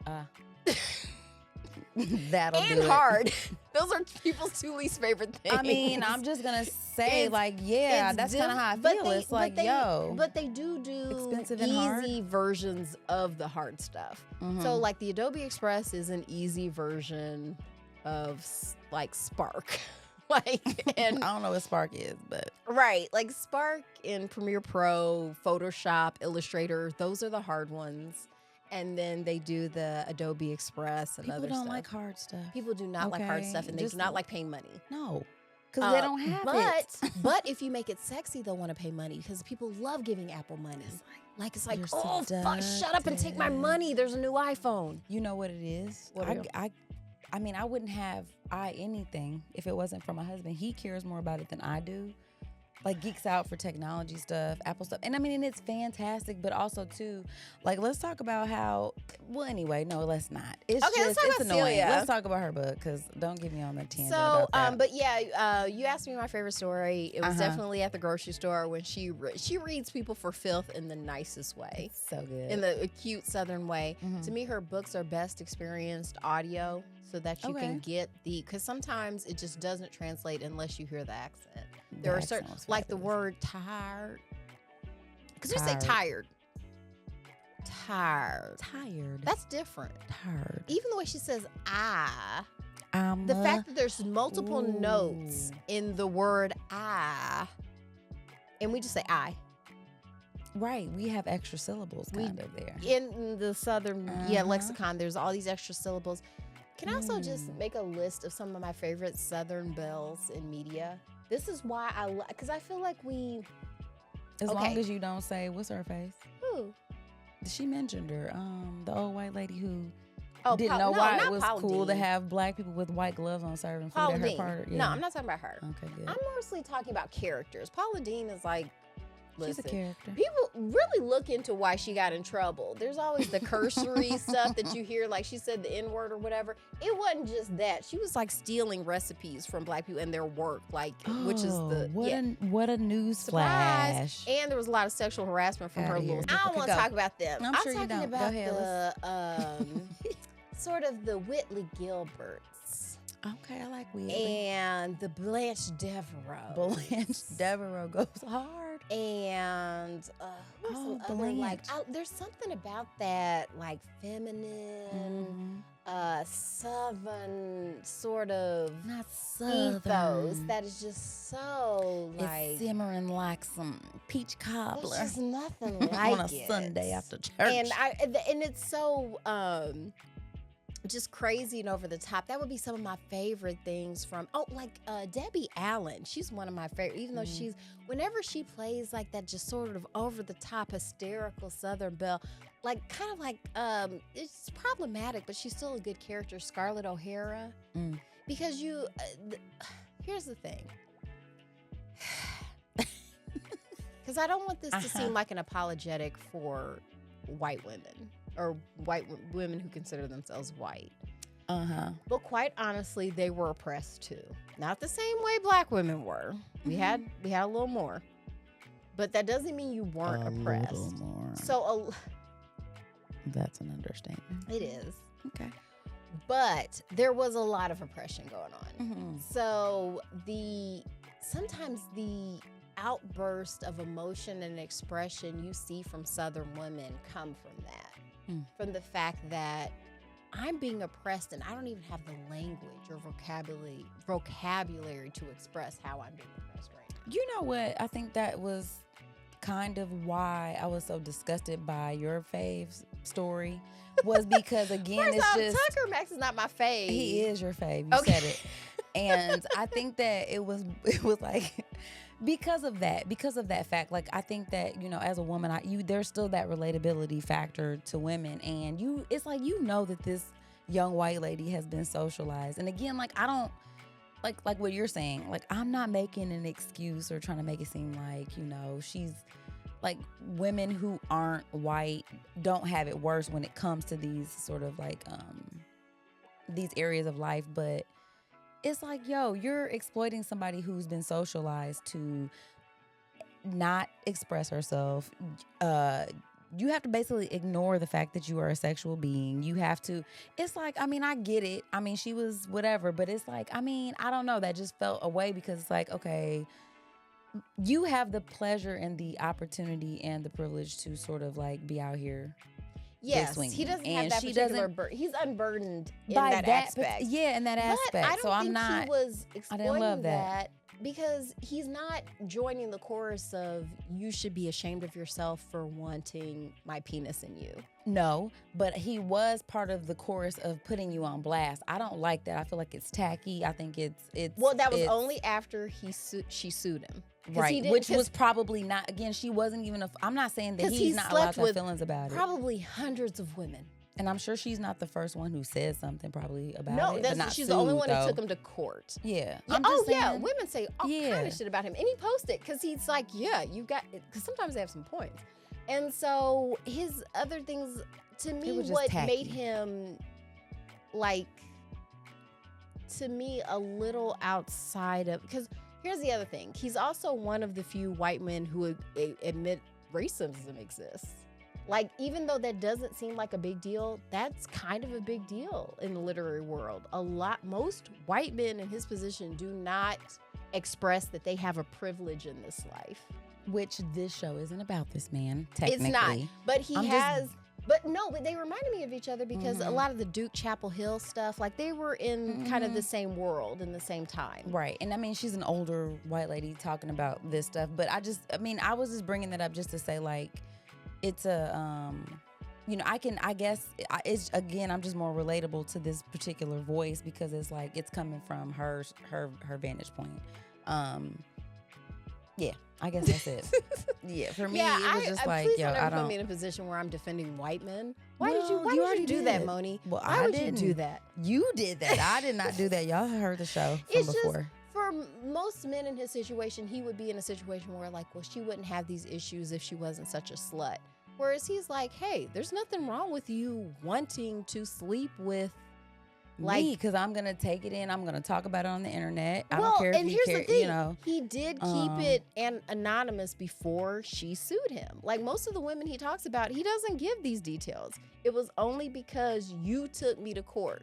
That'll and do it. hard. Those are people's two least favorite things. I mean, I'm just gonna say, It's that's kind of how I but feel. they- It's like, But they do expensive and hard. easy versions of the hard stuff. Mhm. So like the Adobe Express is an easy version of like Spark. And I don't know what Spark is, but right, like Spark and Premiere Pro, Photoshop, Illustrator, those are the hard ones. And then they do the Adobe Express and people other don't stuff. like hard stuff. People do not like hard Okay, stuff, and they just- do not like paying money. No, because they don't have it. But if you make it sexy, they'll want to pay money because people love giving Apple money. It's like, you're oh fuck, shut up and take my seductive. money. There's a new iPhone. You know what it is? What are you? I mean, I wouldn't have anything if it wasn't for my husband. He cares more about it than I do. Like geeks out for technology stuff, Apple stuff. And I mean, and it's fantastic, but also too, like let's talk about how, well anyway, no, let's not. It's Okay, let's just, talk it's about annoying. Celia. Let's talk about her book, because don't get me on the tangent So, about that. but yeah, you asked me my favorite story. It was Uh-huh. definitely at the grocery store when she reads people for filth in the nicest way. So good. In the cute Southern way. Mhm. To me, her books are best experienced audio so that you can get because sometimes it just doesn't translate unless you hear the accent. There are certain, like the word tired. Because you say tired. Tired. That's different. Tired. Even the way she says ah. I'm The fact that there's multiple Ooh. notes in the word ah. And we just say I. right, we have extra syllables kind of there. In the Southern Uh-huh. lexicon, there's all these extra syllables. Can I also just make a list of some of my favorite Southern belles in media? This is why because I feel like As long okay. as you don't say, what's her face? Who? She mentioned her, the old white lady who Oh, didn't know no, why not it was Paula cool to Deen. have black people with white gloves on serving food Paula at her Deen. party. No, I'm not talking about her. Okay, good. I'm mostly talking about characters. Paula Deen is like, She's a listen, character. people really look into why she got in trouble. There's always the cursory stuff that you hear, like she said the N-word or whatever. It wasn't just that. She was like stealing recipes from black people and their work, like which is the what a news surprise. flash. And there was a lot of sexual harassment from her Outta here. little. I don't want to Go. talk about them. I'm sure you talking don't. Go about ahead, the sort of the Whitley Gilberts Okay, I like Whitley. and the Blanche Devereaux. Blanche Devereaux goes hard. And who's some other, like, there's something about that, like feminine, southern sort of Not southern. ethos that is just so like It's simmering like some peach cobbler there's just nothing like on a it. Sunday after church. And it's so just crazy and over the top. That would be some of my favorite things from, Debbie Allen. She's one of my favorite, even though whenever she plays like that, just sort of over the top, hysterical Southern belle, it's problematic, but she's still a good character. Scarlett O'Hara. Because here's the thing. Because I don't want this to seem like an apologetic for white women or women who consider themselves white. But quite honestly, they were oppressed too. Not the same way black women were. We had a little more. But that doesn't mean you weren't oppressed. A little more. So that's an understatement. It is. Okay. But there was a lot of oppression going on. So sometimes the outburst of emotion and expression you see from Southern women come from that. From the fact that I'm being oppressed and I don't even have the language or vocabulary to express how I'm being oppressed right now. You know what? I think that was kind of why I was so disgusted by your fave's story, was because again, First it's off, just Tucker Max is not my fave. He is your fave. You said it. And I think that it was like because of that fact, like I think that, as a woman, there's still that relatability factor to women, and it's like, that this young white lady has been socialized. And again, like I don't like what you're saying, like I'm not making an excuse or trying to make it seem like, she's like, women who aren't white don't have it worse when it comes to these sort of like these areas of life, but it's like, you're exploiting somebody who's been socialized to not express herself. You have to basically ignore the fact that you are a sexual being. You have to, it's like, I get it. She was whatever, but it's like, I don't know. That just felt away because it's like, okay, you have the pleasure and the opportunity and the privilege to sort of like be out here. Yes, he doesn't have that particular burden. He's unburdened in that aspect. In that aspect. But I don't think he was exploiting that because he's not joining the chorus of you should be ashamed of yourself for wanting my penis in you. No, but he was part of the chorus of putting you on blast. I don't like that. I feel like it's tacky. I think it's well, that was only after she sued him. Right, which was probably not, again, she wasn't even I'm not saying that he's not allowed to have feelings about it. Probably hundreds of women. And I'm sure she's not the first one who said something probably about it. No, she's the only one who took him to court. Yeah. Women say all kind of shit about him. And he posted it because he's like, you got it. Because sometimes they have some points. And so his other things, to me, what made him, like, to me, a little outside of, because here's the other thing. He's also one of the few white men who admit racism exists. Like, even though that doesn't seem like a big deal, that's kind of a big deal in the literary world. Most white men in his position do not express that they have a privilege in this life. Which this show isn't about this man, technically. It's not. But but they reminded me of each other because a lot of the Duke Chapel Hill stuff, like they were in kind of the same world in the same time. Right. And she's an older white lady talking about this stuff. But I was just bringing that up just to say, like, it's a, it's, again, I'm just more relatable to this particular voice because it's like, it's coming from her vantage point. Yeah, I guess that's it. Yeah, for me, it was just like, please don't put me in a position where I'm defending white men. Why did you do that, Moni? Well, why would you do that? You did that. I did not do that. Y'all heard the show from before. For most men in his situation, he would be in a situation where, like, well, she wouldn't have these issues if she wasn't such a slut. Whereas he's like, hey, there's nothing wrong with you wanting to sleep with me, because I'm going to take it in. I'm going to talk about it on the internet. I don't care if you care, the thing. He did keep it anonymous before she sued him. Like most of the women he talks about, he doesn't give these details. It was only because you took me to court.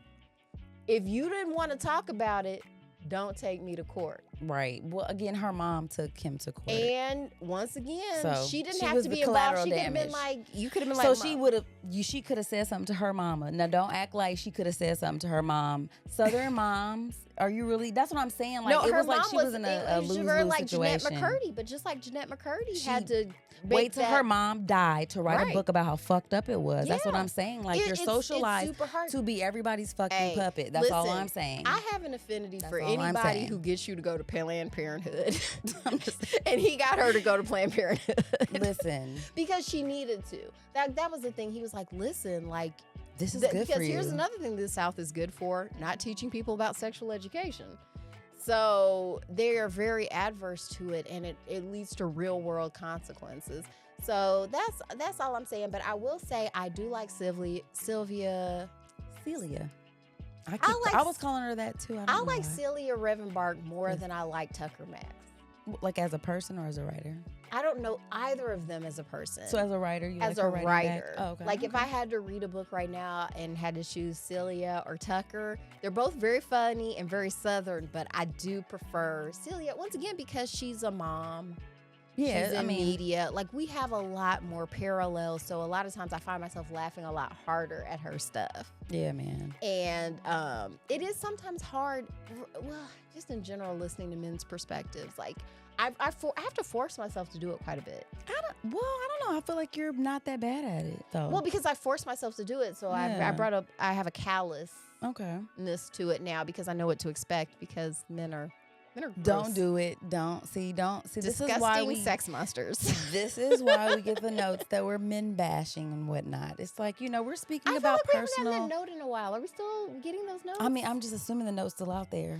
If you didn't want to talk about it, don't take me to court. Right. Well, again, her mom took him to court. And once again, so she didn't have to be involved. She could have been like, so she could have said something to her mama. Now, don't act like she could have said something to her mom. Southern moms Are you really? That's what I'm saying. Like no, it her was like mom she was in a lose-lose like situation. Jeanette McCurdy, but just like Jeanette McCurdy She had to wait till her mom died to write a Right. book about how fucked up it was. That's what Yeah. I'm saying. Like you're It's socialized super hard. to be everybody's fucking Hey, puppet. That's all listen, I'm saying. I have an affinity That's for all I'm anybody saying. who gets you to go to Planned Parenthood. And he got her to go to Planned Parenthood. Listen, Because she needed to. That was the thing. He was like, listen, like, this is good because for you. here's another thing the South is good for, not teaching people about sexual education. So they are very adverse to it, and it leads to real world consequences. So that's all I'm saying. But I will say I do like Celia. Celia. like I was calling her that too. I I don't know like why. Celia Rivenbark more Yes. than I like Tucker Max. Like as a person or as a writer. I don't know either of them as a person. So as a writer, you as like a her writing writer. back? Oh, okay. Like if I had to read a book right now and had to choose Celia or Tucker, they're both very funny and very Southern, but I do prefer Celia once again because she's a mom. Yeah, She's in I mean, media. Like we have a lot more parallels, so a lot of times I find myself laughing a lot harder at her stuff. yeah, man. And it is sometimes hard, well, just in general, listening to men's perspectives. Like I have to force myself to do it quite a bit. I don't know. I feel like you're not that bad at it though. Well, because I force myself to do it, so Yeah. I have a callousness okay. to it now because I know what to expect because men are gross. Don't do it. Don't see. This Disgusting is why we sex monsters. This is why we get the notes that we're men bashing and whatnot. It's like, we're speaking I feel about like we haven't personal. had that note in a while. Are we still getting those notes? I mean, I'm just assuming the note's still out there.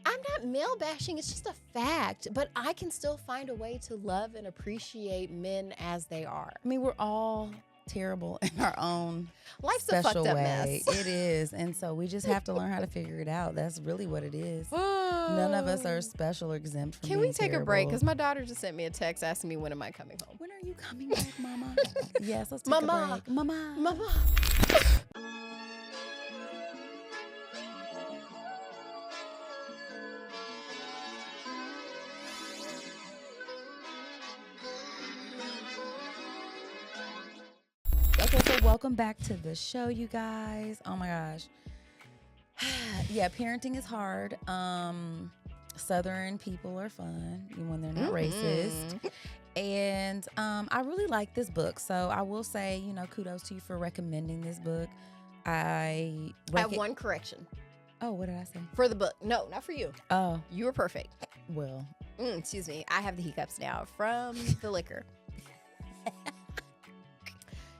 I'm not male bashing. It's just a fact. But I can still find a way to love and appreciate men as they are. I mean, we're all terrible in our own Life's a special fucked up way. mess. It is, and so we just have to learn how to figure it out. That's really what it is. None of us are special or exempt from Can we being take a break? terrible. Because my daughter just sent me a text asking me when am I coming home. When are you coming back, Mama? Yes, let's take Mama. a break. Mama. Mama. Okay, so welcome back to the show, you guys. Oh my gosh. Yeah, parenting is hard. Southern people are fun when they're not racist. And I really like this book. So I will say, kudos to you for recommending this book. I have one correction Oh, what did I say? for the book. No, not for you. Oh, You were perfect. well. Excuse me. I have the hiccups now from the liquor.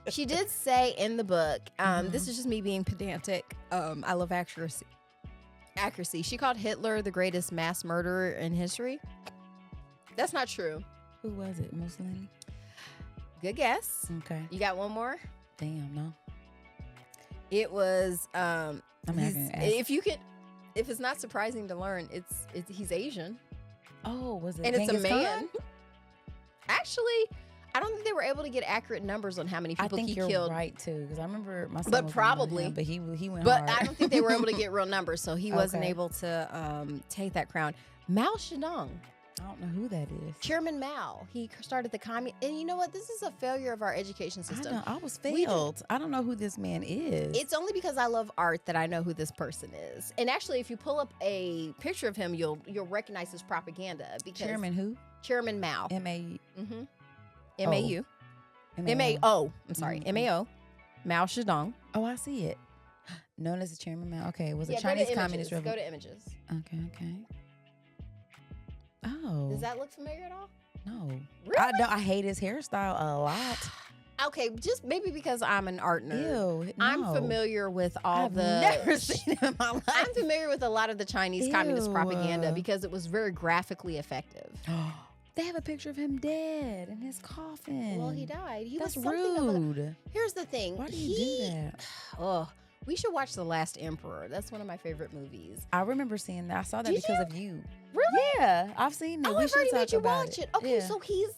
She did say in the book, this is just me being pedantic. I love accuracy. She called Hitler the greatest mass murderer in history. That's not true. Who was it? Mussolini? Good guess. Okay. You got one more? Damn, no. It was I'm not gonna ask. if it's not surprising to learn, it's he's Asian. Oh, was it? And it's a Genghis man. Khan? Actually, I don't think they were able to get accurate numbers on how many I people think he you're killed. right too, because I remember my son. But was probably. him, but he went But hard. I don't think they were able to get real numbers, so he wasn't Okay. able to take that crown. Mao Zedong, I don't know who that is. Chairman Mao, he started the communist. And you know what? This is a failure of our education I system. know. I was We failed. I don't know who this man is. It's only because I love art that I know who this person is. And actually, if you pull up a picture of him, you'll recognize his propaganda. Because Chairman who? Chairman Mao. M-A. Mm-hmm. M-A-U. M-A-O. M-A-O. I'm sorry. Mhm. M-A-O. Mao Zedong. Oh, I see it. Known as the Chairman Mao. Okay, it was a Yeah, Chinese go to Communist images. Go Revolution. to images. Okay. Oh. Does that look familiar at all? No. Really? I hate his hairstyle a lot. Okay, just maybe because I'm an art nerd. Ew. I'm no. familiar with all I've the. never seen him in my life. I'm familiar with a lot of the Chinese communist Ew. propaganda because it was very graphically effective. They have a picture of him dead in his coffin. Well, he died. He That's was something of a- rude. Here's the thing. Why do you do that? Oh, we should watch The Last Emperor. That's one of my favorite movies. I remember seeing that. I saw that Did because you? of you. Really? Yeah, I've seen it. Oh, we I've should already talk made you about watch it. Okay, Yeah. so he's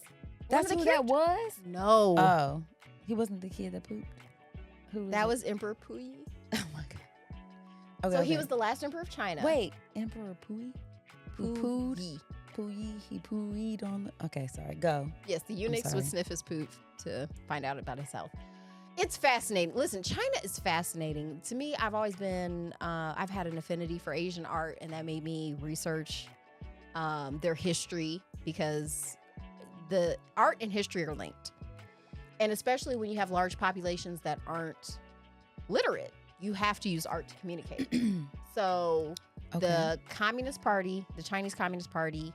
That's one who of the that was? No, Oh, he wasn't the kid that pooped. Who was that it? was Emperor Puyi. Oh my god. So he was the last emperor of China. Wait, Emperor Puyi. Who pooed? Puyi. Puyi. He pooed on the. Okay, sorry. Go. Yes, the eunuchs sorry. would sniff his poop to find out about his health. It's fascinating. Listen, China is fascinating. To me, I've always been, I've had an affinity for Asian art, and that made me research their history, because the art and history are linked. And especially when you have large populations that aren't literate, you have to use art to communicate. So the Communist Party, the Chinese Communist Party,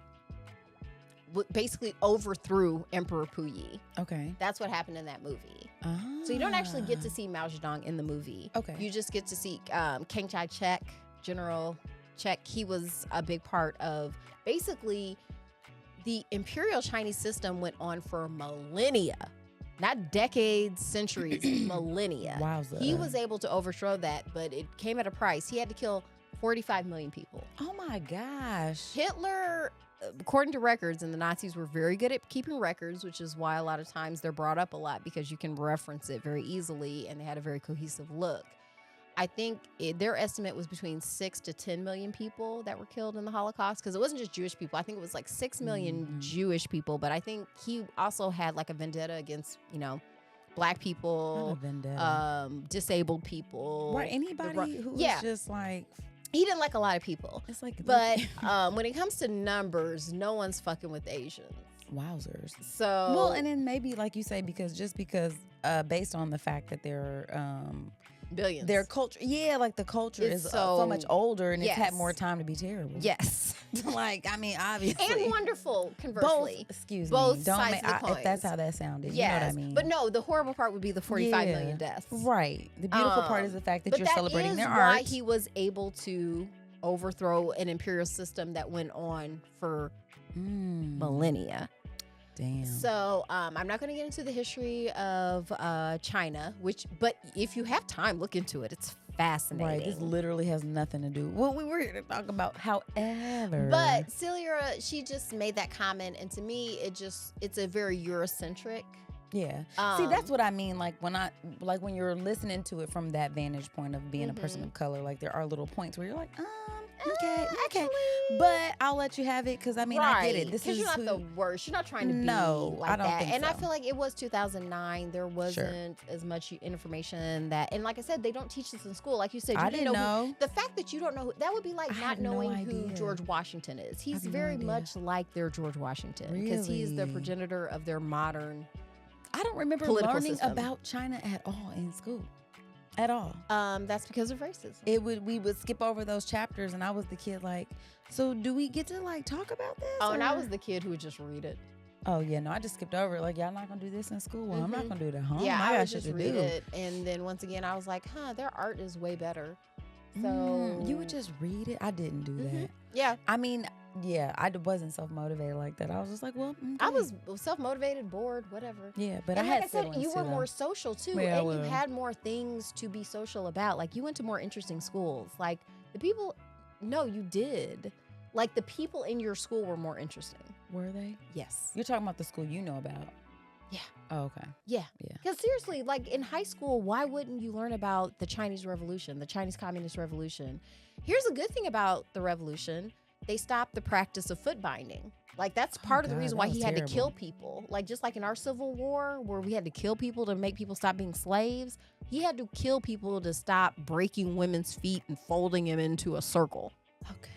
basically overthrew Emperor Puyi. Okay. That's what happened in that movie. So you don't actually get to see Mao Zedong in the movie. Okay. You just get to see Chiang Kai-shek, General Chek. He was a big part of, basically, the imperial Chinese system went on for millennia. Not decades, centuries, millennia. Wowza. He was able to overthrow that, but it came at a price. He had to kill 45 million people. Oh my gosh. Hitler, according to records, and the Nazis were very good at keeping records, which is why a lot of times they're brought up a lot, because you can reference it very easily, and they had a very cohesive look. I think their estimate was between 6 to 10 million people that were killed in the Holocaust, because it wasn't just Jewish people. I think it was like 6 million Jewish people, but I think he also had like a vendetta against, black people, disabled people. Or anybody who was just like... He didn't like a lot of people. It's like, but when it comes to numbers, no one's fucking with Asians. Wowzers. So well, and then maybe like you say, because based on the fact that they're billions, their culture, like the culture is so much older, and it's had more time to be terrible. Yes, like I mean, obviously, and wonderful. Conversely, both don't sides of the coin. If that's how that sounded, you know what I mean. But no, the horrible part would be the 45 million deaths. Right. The beautiful part is the fact that you're celebrating their art. But that is why he was able to overthrow an imperial system that went on for millennia. Damn. So I'm not going to get into the history of China, but if you have time, look into it. It's fascinating. Right. This literally has nothing to do. Well, we were here to talk about, however. But Celia, she just made that comment, and to me, it's a very Eurocentric. Yeah. See, that's what I mean. Like when you're listening to it from that vantage point of being a person of color, like there are little points where you're like, okay. Actually, but I'll let you have it, because I mean, I get it. Because you're not the worst. You're not trying to be like I don't that. think And so. I feel like it was 2009. There wasn't as much information and like I said, they don't teach this in school. Like you said, you didn't know. The fact that you don't know that would be like not knowing who George Washington is. He's very much like their George Washington, because he's the progenitor of their modern. I don't remember learning about China at all in school. At all. That's because of racism. We would skip over those chapters, and I was the kid like, so do we get to like talk about this? Oh, and I was the kid who would just read it. Oh yeah, no, I just skipped over it. Like, y'all not gonna do this in school? Well, I'm not gonna do it at home. Yeah, I would got just shit to read do. it, and then once again, I was like, their art is way better. So you would just read it. I didn't do that. Yeah, I mean, yeah, I wasn't self-motivated like that. I was just like, well, okay. I was self-motivated, bored, whatever. Yeah, but and I had like I said, you were more social too, and you had more things to be social about. Like you went to more interesting schools. Like the people, no, you did. Like the people in your school were more interesting. Were they? Yes. You're talking about the school you know about. Yeah. Oh, okay. Yeah. Because seriously, like in high school, why wouldn't you learn about the Chinese Revolution, the Chinese Communist Revolution? Here's a good thing about the revolution. They stopped the practice of foot binding. Like that's part of the reason why he had to kill people. Like just like in our Civil War, where we had to kill people to make people stop being slaves, he had to kill people to stop breaking women's feet and folding them into a circle. Okay.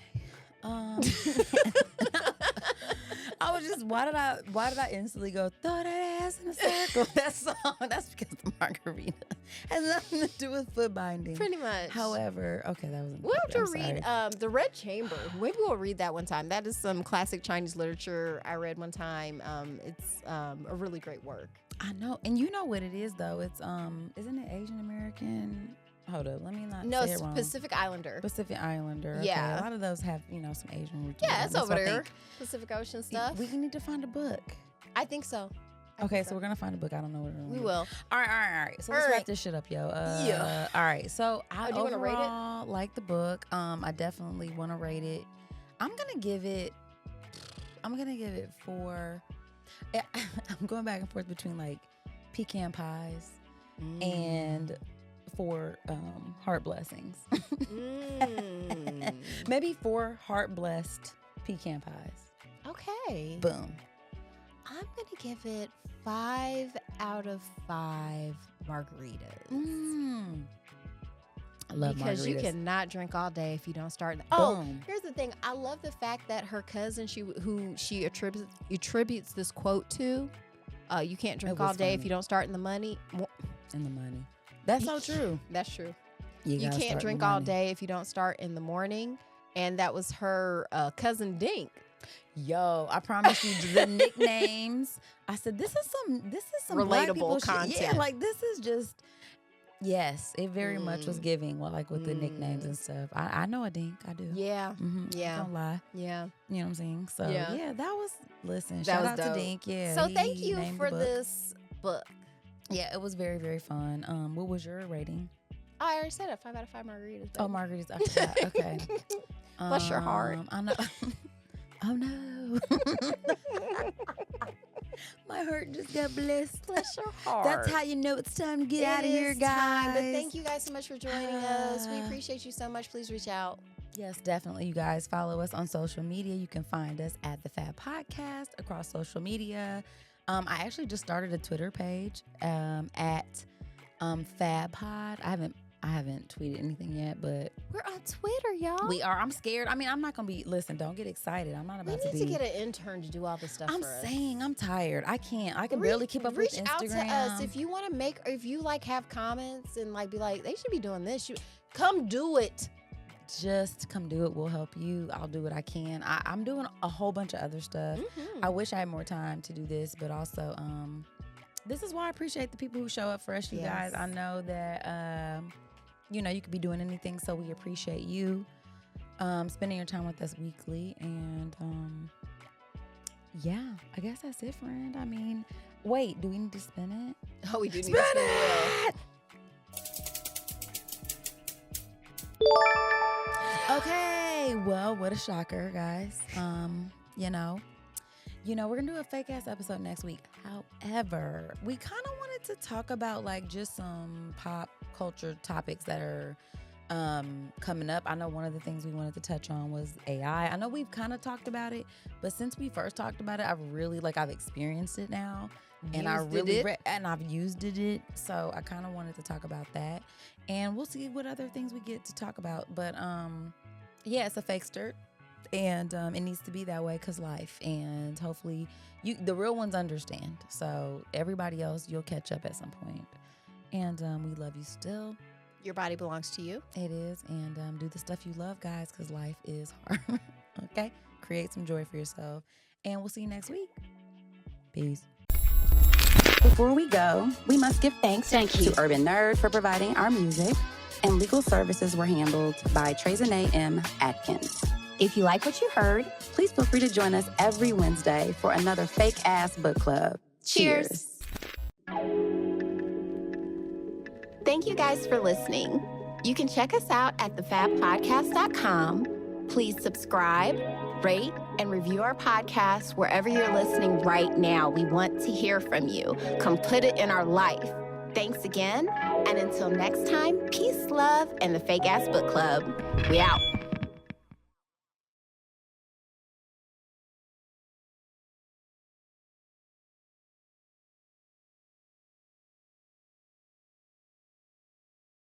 I was just why did I instantly go throw that ass in a circle? That song. That's because the margarita has nothing to do with foot binding. Pretty much. However, okay, that was. We'll have to read The Red Chamber. Maybe we'll read that one time. That is some classic Chinese literature I read one time. It's a really great work. I know, and you know what it is though. It's isn't it Asian American? Hold up, let me not say it wrong. Pacific Islander. Pacific Islander. Okay. Yeah. A lot of those have, some Asian roots. Yeah, it's over there. Pacific Ocean stuff. We need to find a book. I think so. Okay, so we're going to find a book. I don't know what it is. We will. All right. So let's wrap this shit up, yo. Yeah. All right. So I do you want to rate overall like the book. I definitely want to rate it. I'm going to give it 4. I'm going back and forth between like pecan pies and 4 heart blessings. Maybe 4 heart blessed pecan pies. Okay. Boom. I'm gonna give it 5 out of 5 margaritas. I love because margaritas. you cannot drink all day if you don't start. Boom. Here's the thing. I love the fact that her cousin, who she attributes this quote to, you can't drink all day if you don't start in the money. In the money. That's so true. That's true. You can't drink all day if you don't start in the morning. And that was her cousin Dink. Yo, I promise you the nicknames. I said this is some black people relatable content. Shit. Yeah, like this is just it very much was giving with the nicknames and stuff. I know a Dink, I do. Yeah. Yeah. Don't lie. Yeah. You know what I'm saying? So yeah, that was That shout was out dope. to Dink. Yeah. So he thank you named for the book. this book. Yeah, it was very, very fun. What was your rating? Oh, I already said it. 5 out of 5 margaritas. Oh, margaritas. I forgot. Okay. Bless your heart. I know. Oh no. My heart just got blessed. Bless your heart. That's how you know it's time to get out of here, It is guys. time, but thank you guys so much for joining us. We appreciate you so much. Please reach out. Yes, definitely. You guys follow us on social media. You can find us at the F.A.B Podcast across social media. I actually just started a Twitter page at F.A.B Pod. I haven't tweeted anything yet, but We're on Twitter, y'all. we are. I'm scared. I mean, I'm not gonna be. Listen, don't get excited. I'm not about We to need be. to get an intern to do all this stuff I'm for us. saying I'm tired. I can't. I can barely keep up with Reach Instagram. out to us if you want to if you have comments and be like, they should be doing this. Come do it. Just come do it. We'll help you. I'll do what I can. I'm doing a whole bunch of other stuff. I wish I had more time to do this, but also, this is why I appreciate the people who show up for us, you guys. I know that, you could be doing anything, so we appreciate you spending your time with us weekly. And, yeah, I guess that's it, friend. I mean, wait, do we need to spin it? Oh, we do need Spin to spin the wheel. it! Okay, well, what a shocker, guys. We're gonna do a fake ass episode next week. However, we kind of wanted to talk about just some pop culture topics that are coming up. I know one of the things we wanted to touch on was AI. I know we've kind of talked about it, but since we first talked about it, I've really I've experienced it now. And I've used it. So I kind of wanted to talk about that. And we'll see what other things we get to talk about. But yeah, it's a fakester. And it needs to be that way because life. And hopefully the real ones understand. So everybody else, you'll catch up at some point. And we love you still. Your body belongs to you. It is. And do the stuff you love, guys, because life is hard. Okay? Create some joy for yourself. And we'll see you next week. Peace. Before we go, we must give thanks to Urban Nerd for providing our music, and legal services were handled by Trezene M. Atkins. If you like what you heard, please feel free to join us every Wednesday for another fake-ass book club. Cheers. Thank you guys for listening. You can check us out at thefabpodcast.com. Please subscribe, rate, and review our podcast wherever you're listening right now. We want to hear from you. Come put it in our life. Thanks again, and until next time, peace, love, and the Fake Ass Book Club. We out.